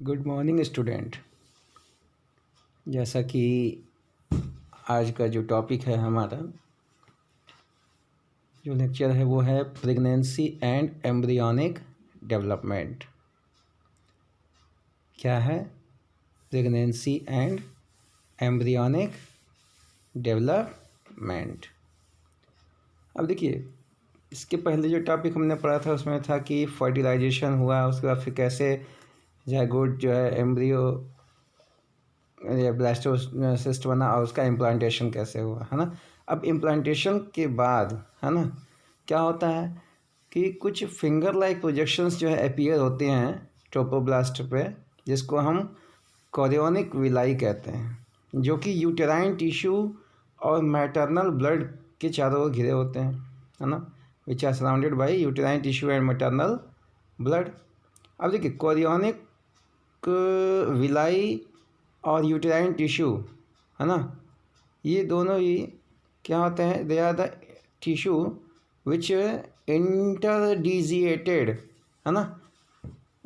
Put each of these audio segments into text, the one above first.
Good morning student. जैसा कि आज का जो टॉपिक है हमारा जो लेक्चर है वो है प्रेगनेंसी एंड एम्ब्रियोनिक डेवलपमेंट। क्या है? Pregnancy and embryonic development. अब देखिए, इसके पहले जो टॉपिक हमने पढ़ा था उसमें था कि फर्टिलाइजेशन हुआ, उसके बाद फिर कैसे जायगोट जो है एम्ब्रियो ब्लास्टोसिस्ट बना और उसका इम्प्लांटेशन कैसे हुआ, है ना। अब इम्प्लांटेशन के बाद, है ना, क्या होता है कि कुछ फिंगर लाइक प्रोजेक्शंस जो है अपीयर होते हैं ट्रोपोब्लास्ट पे, जिसको हम कोरियोनिक विलाई कहते हैं, जो कि यूटेराइन टिश्यू और मैटरनल ब्लड के चारों ओर घिरे होते हैं, है ना, which are surrounded by uterine tissue and maternal blood. अब देखिए, कोरियोनिक विलाई और यूटेराइन टिश्यू, है ना, ये दोनों ही क्या होते हैं? They are the tissue which interdigitated, है ना,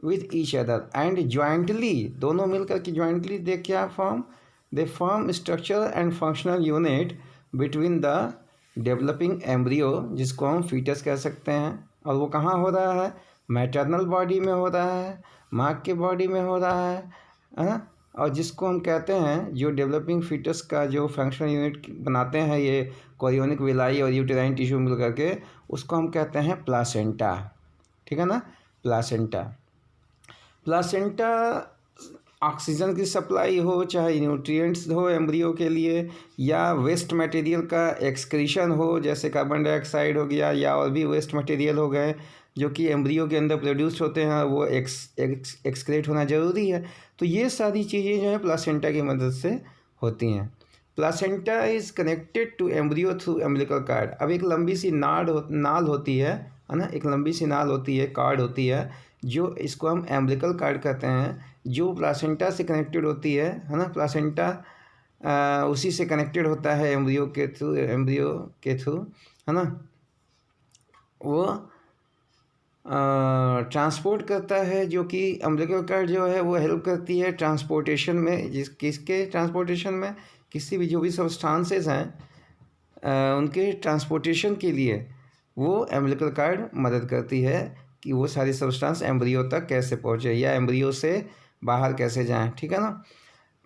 with each other and jointly, दोनों मिलकर के ज्वाइंटली दे क्या form? They form structure and functional unit between the developing embryo, जिसको हम फीटस कह सकते हैं। और वो कहाँ हो रहा है? मैटरनल बॉडी में हो रहा है, माँ के बॉडी में हो रहा है ना। और जिसको हम कहते हैं, जो डेवलपिंग फीटस का जो फंक्शनल यूनिट बनाते हैं ये कोरियोनिक विलाई और यूटेराइन टिश्यू मिल करके, उसको हम कहते हैं प्लासेंटा। ठीक है ना, प्लासेंटा। प्लासेंटा ऑक्सीजन की सप्लाई हो, चाहे न्यूट्रिएंट्स हो एम्ब्रियो के लिए, या वेस्ट मटेरियल का एक्सक्रीशन हो, जैसे कार्बन डाइऑक्साइड हो गया, या और भी वेस्ट मटेरियल हो गए जो कि एम्ब्रियो के अंदर प्रोड्यूस होते हैं, वो एक्सक्रेट होना ज़रूरी है। तो ये सारी चीज़ें जो है प्लासेंटा की मदद से होती हैं। Placenta is connected to embryo through umbilical cord. अब एक लंबी सी नाल होती है ना, एक लंबी सी नाल होती है, कार्ड होती है, जो इसको हम एम्बिलिकल कार्ड कहते हैं, जो प्लासेंटा से कनेक्टेड होती है ना। प्लासेंटा उसी से कनेक्टेड होता है एम्ब्रियो के थ्रू, है ना। वो ट्रांसपोर्ट करता है, जो कि अम्बिलिकल कार्ड जो है वो हेल्प करती है ट्रांसपोर्टेशन में। किसके ट्रांसपोर्टेशन में? किसी भी जो भी सब्सटेंसेस हैं उनके ट्रांसपोर्टेशन के लिए वो अम्बिलिकल कार्ड मदद करती है कि वो सारी सब्सटेंस एम्ब्रियो तक कैसे पहुँचे या एम्ब्रियो से बाहर कैसे जाएं। ठीक है ना।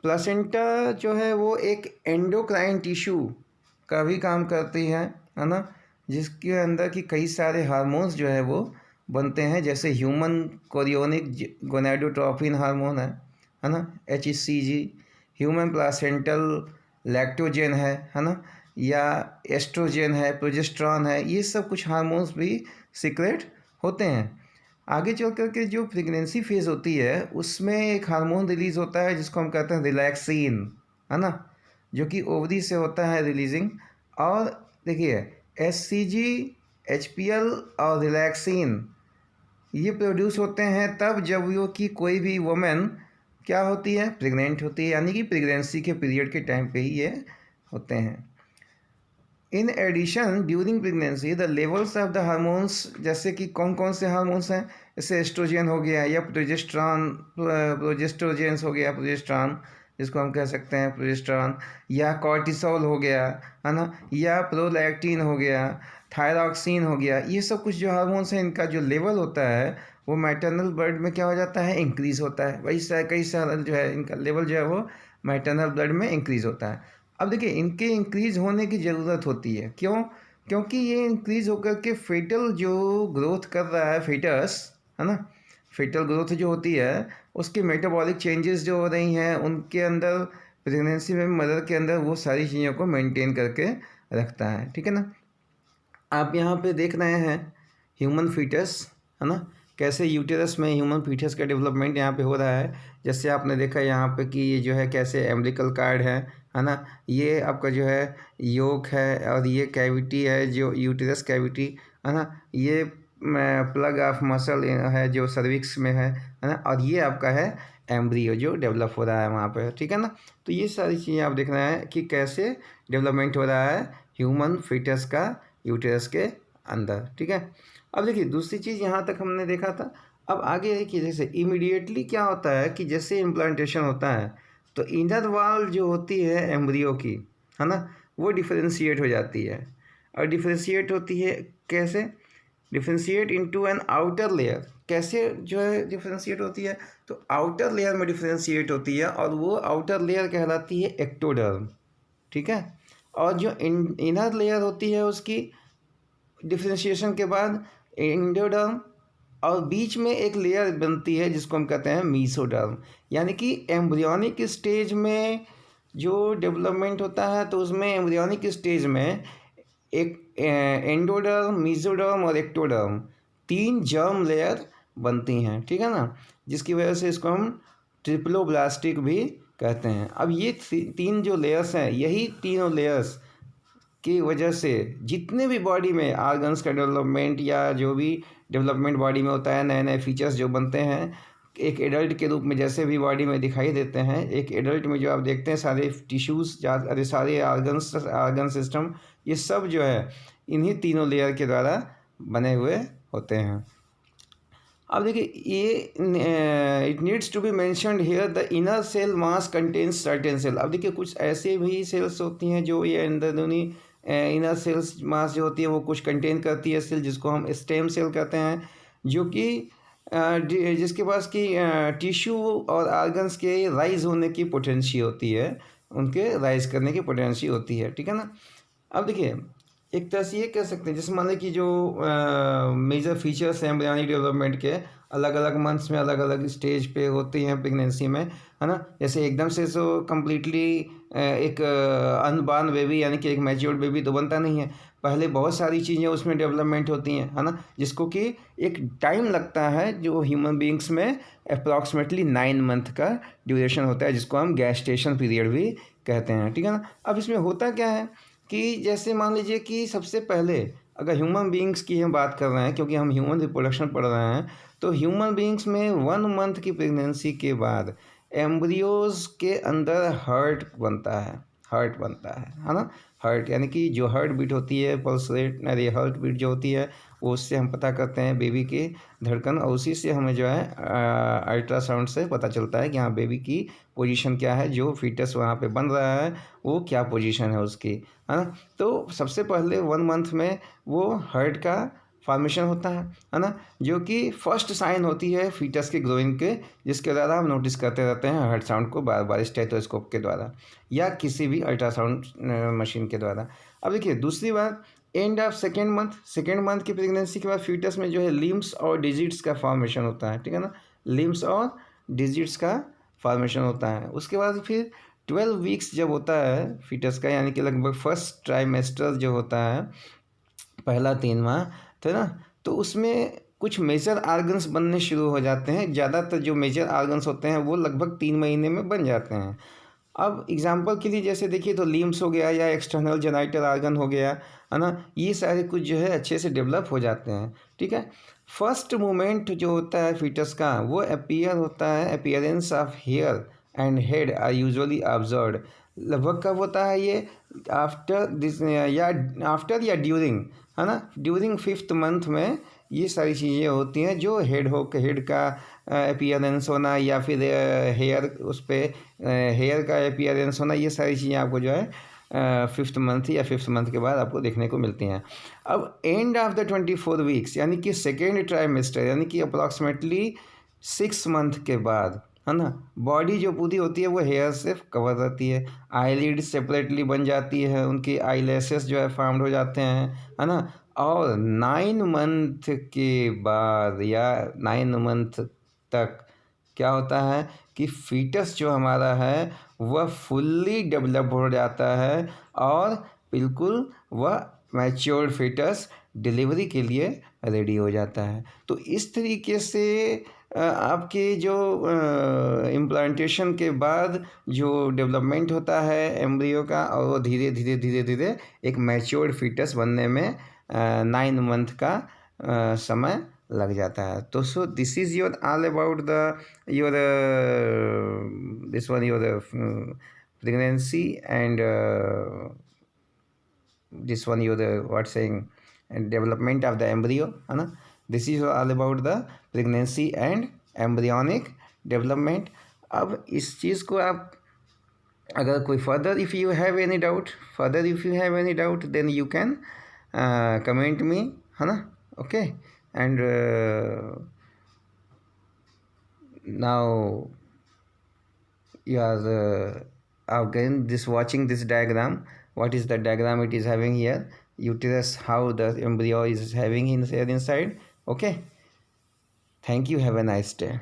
प्लासेंटा जो है वो एक एंडोक्राइन टिश्यू का भी काम करती है ना, जिसके अंदर की कई सारे हार्मोन्स जो है वो बनते हैं, जैसे ह्यूमन कोरियोनिक गोनाडोट्रोपिन हार्मोन है ना, HCG, ह्यूमन प्लासेंटल लैक्टोजेन है ना, या एस्ट्रोजेन है, प्रोजेस्टेरॉन है, ये सब कुछ हार्मोन्स भी सीक्रेट होते हैं। आगे चल कर के जो प्रेगनेंसी फेज़ होती है उसमें एक हार्मोन रिलीज़ होता है जिसको हम कहते हैं रिलैक्सिन, है ना, जो कि ओवरी से होता है रिलीजिंग। और देखिए, HCG, HPL और रिलैक्सिन ये प्रोड्यूस होते हैं तब जब वो कि कोई भी वुमेन क्या होती है? प्रेग्नेंट होती है, यानी कि प्रेगनेंसी के पीरियड के टाइम पे ही ये होते हैं। In addition during pregnancy the levels of the hormones, जैसे कि कौन कौन से हार्मोन्स हैं? जैसे एस्ट्रोजन हो गया, या प्रोजेस्ट्रोजेंस हो गया, प्रोजेस्टेरॉन जिसको हम कह सकते हैं प्रोजेस्टेरॉन, या कॉर्टिसोल हो गया, है ना, या प्रोलैक्टिन हो गया, थायरॉक्सिन हो गया। ये सब कुछ जो हार्मोन्स हैं इनका जो लेवल होता है वो मैटरनल ब्लड में क्या हो जाता है? इंक्रीज़ होता है। वही कई सारे जो है इनका लेवल जो है वो मैटरनल ब्लड में इंक्रीज़ होता है। अब देखिए, इनके इंक्रीज़ होने की ज़रूरत होती है। क्यों? क्योंकि ये इंक्रीज़ होकर के फेटल जो ग्रोथ कर रहा है फेटस, है ना, फेटल ग्रोथ जो होती है उसके मेटाबॉलिक चेंजेस जो हो रही हैं उनके अंदर, प्रेगनेंसी में मदर के अंदर वो सारी चीज़ों को मेंटेन करके रखता है। ठीक है ना। आप यहाँ पे देख रहे हैं ह्यूमन फीटस, है ना, कैसे यूटेरस में ह्यूमन फीटस का डेवलपमेंट यहाँ पे हो रहा है। जैसे आपने देखा यहाँ पे कि ये जो है कैसे एम्बिलिकल कार्ड है ना, ये आपका जो है योक है, और ये कैविटी है जो यूटेरस कैविटी, है ना, ये प्लग ऑफ मसल है जो सर्विक्स में है ना, और ये आपका है एम्ब्रियो जो डेवलप हो रहा है वहाँ पे। ठीक है ना। तो ये सारी चीज़ें आप देख रहे हैं कि कैसे डेवलपमेंट हो रहा है ह्यूमन फीटस का यूटेरस के अंदर। ठीक है। अब देखिए, दूसरी चीज़ यहाँ तक हमने देखा था। अब आगे है कि जैसे इमीडिएटली क्या होता है कि जैसे इम्प्लांटेशन होता है तो इनर वॉल जो होती है एम्ब्रियो की, है ना, वो डिफरेंशिएट हो जाती है। और डिफरेंशिएट होती है कैसे? Differentiate into an outer layer. कैसे जो है डिफरेंशिएट होती है? तो आउटर लेयर में डिफरेंशिएट होती है और वो आउटर लेयर कहलाती है एक्टोडर्म, ठीक है। और जो इनर लेयर होती है उसकी डिफरेंशिएशन के बाद एंडोडर्म, और बीच में एक लेयर बनती है जिसको हम कहते हैं मीसोडर्म। यानी कि एम्ब्रियोनिक स्टेज में जो डेवलपमेंट होता है तो उसमें एम्ब्रियोनिक स्टेज में एक एंडोडर्म, मीसोडर्म और एक्टोडर्म, 3 जर्म लेयर बनती हैं, ठीक है ना, जिसकी वजह से इसको हम ट्रिप्लोब्लास्टिक भी कहते हैं। अब ये 3 जो लेयर्स हैं, यही तीनों लेयर्स की वजह से जितने भी बॉडी में आर्गन्स का डेवलपमेंट या जो भी डेवलपमेंट बॉडी में होता है, नए नए फीचर्स जो बनते हैं एक एडल्ट के रूप में जैसे भी बॉडी में दिखाई देते हैं, एक एडल्ट में जो आप देखते हैं सारे टिश्यूज़, अरे सारे आर्गन सिस्टम, ये सब जो है इन्हीं तीनों लेयर के द्वारा बने हुए होते हैं। अब देखिए ये it needs to be mentioned here the inner cell mass contains certain cell. अब देखिए कुछ ऐसे भी सेल्स होती हैं जो ये अंदरूनी इनर सेल्स मास जो होती है वो कुछ कंटेन करती है सेल, जिसको हम स्टेम सेल कहते हैं, जो कि जिसके पास की टिश्यू और आर्गन्स के राइज होने की पोटेंसी होती है, उनके राइज करने की पोटेंसी होती है, ठीक है ना। अब देखिए एक तरह से ये कह सकते हैं जैसे मान लें कि जो मेजर फीचर्स हैं एम्ब्रियोनिक डेवलपमेंट के, अलग अलग मंथ्स में अलग अलग स्टेज पे होती हैं प्रेगनेंसी में, है ना। जैसे एकदम से तो कम्प्लीटली एक अनबॉर्न बेबी यानी कि एक मैच्योर्ड बेबी तो बनता नहीं है, पहले बहुत सारी चीज़ें उसमें डेवलपमेंट होती हैं, है ना, जिसको कि एक टाइम लगता है जो ह्यूमन बींग्स में अप्रॉक्सीमेटली 9 मंथ का ड्यूरेशन होता है, जिसको हम गैस्टेशन पीरियड भी कहते हैं, ठीक है ना। अब इसमें होता क्या है कि जैसे मान लीजिए कि सबसे पहले अगर ह्यूमन बींग्स की हम बात कर रहे हैं, क्योंकि हम ह्यूमन रिप्रोडक्शन पढ़ रहे हैं, तो ह्यूमन बींग्स में 1 मंथ की प्रेगनेंसी के बाद एम्ब्रियोज के अंदर हार्ट बनता है ना। हार्ट यानी कि जो हार्ट बीट होती है, पल्स रेट, अरे हार्ट बीट जो होती है, वो उससे हम पता करते हैं बेबी की धड़कन, और उसी से हमें जो है अल्ट्रासाउंड से पता चलता है कि हाँ बेबी की पोजीशन क्या है, जो फीटस वहाँ पे बन रहा है वो क्या पोजीशन है उसकी, है ना। तो सबसे पहले 1 मंथ में वो हार्ट का फॉर्मेशन होता है ना, जो कि फर्स्ट साइन होती है फीटस के ग्रोइंग के, जिसके द्वारा हम नोटिस करते रहते हैं हार्ट साउंड को बार बार स्टेथोस्कोप के द्वारा या किसी भी अल्ट्रासाउंड मशीन के द्वारा। अब देखिए दूसरी बात, एंड ऑफ सेकेंड मंथ की प्रेगनेंसी के बाद फीटस में जो है लिम्स और डिजिट्स का फॉर्मेशन होता है, ठीक है ना, लिम्स और डिजिट्स का फॉर्मेशन होता है। उसके बाद फिर 12 वीक्स जब होता है फीटस का, यानी कि लगभग फर्स्ट ट्राइमेस्टर जो होता है, पहला 3 माह, तो ना, तो उसमें कुछ मेजर आर्गन्स बनने शुरू हो जाते हैं। ज़्यादातर जो मेजर आर्गन्स होते हैं वो लगभग 3 महीने में बन जाते हैं। अब एग्जांपल के लिए जैसे देखिए तो लिम्स हो गया या एक्सटर्नल जेनाइटल आर्गन हो गया, है ना, ये सारे कुछ जो है अच्छे से डेवलप हो जाते हैं, ठीक है। फर्स्ट मोमेंट जो होता है फीटस का वो appearance of hair and head are usually observed. लगभग कब होता है ये? आफ्टर दिस या ड्यूरिंग, है ना, ड्यूरिंग 5th मंथ में ये सारी चीज़ें होती हैं, जो हेड का अपीयरेंस होना या फिर हेयर उस पर हेयर का अपीयरेंस होना, ये सारी चीज़ें आपको जो है 5th मंथ या 5th मंथ के बाद आपको देखने को मिलती हैं। अब एंड ऑफ द 24 वीक्स यानी कि सेकेंड ट्राइमेस्टर, यानी कि अप्रॉक्सीमेटली 6 मंथ के बाद, है ना, बॉडी जो पूरी होती है वो हेयर से कवर रहती है, आईलिड सेपरेटली बन जाती है, उनकी आईलैशेस जो है फॉर्म्ड हो जाते हैं, है ना। और 9 मंथ के बाद या 9 मंथ तक क्या होता है कि फीटस जो हमारा है वह फुल्ली डेवलप हो जाता है और बिल्कुल वह मैच्योर्ड फीटस डिलीवरी के लिए रेडी हो जाता है। तो इस तरीके से आपके जो इम्प्लांटेशन के बाद जो डेवलपमेंट होता है एम्ब्रियो का, और वो धीरे धीरे धीरे धीरे एक मैच्योर्ड फीटस बनने में 9 मंथ का समय लग जाता है। तो so this is your all about the your this one your pregnancy and this one your what saying development of the embryo, है ना। This is all about the pregnancy and embryonic development. अब इस चीज़ को आप अगर कोई further if you have any doubt, then you can comment me, है ना? Okay, and now you are again this watching this diagram. What is the diagram it is having here? Uterus, how the embryo is having inside. Okay, thank you, have a nice day.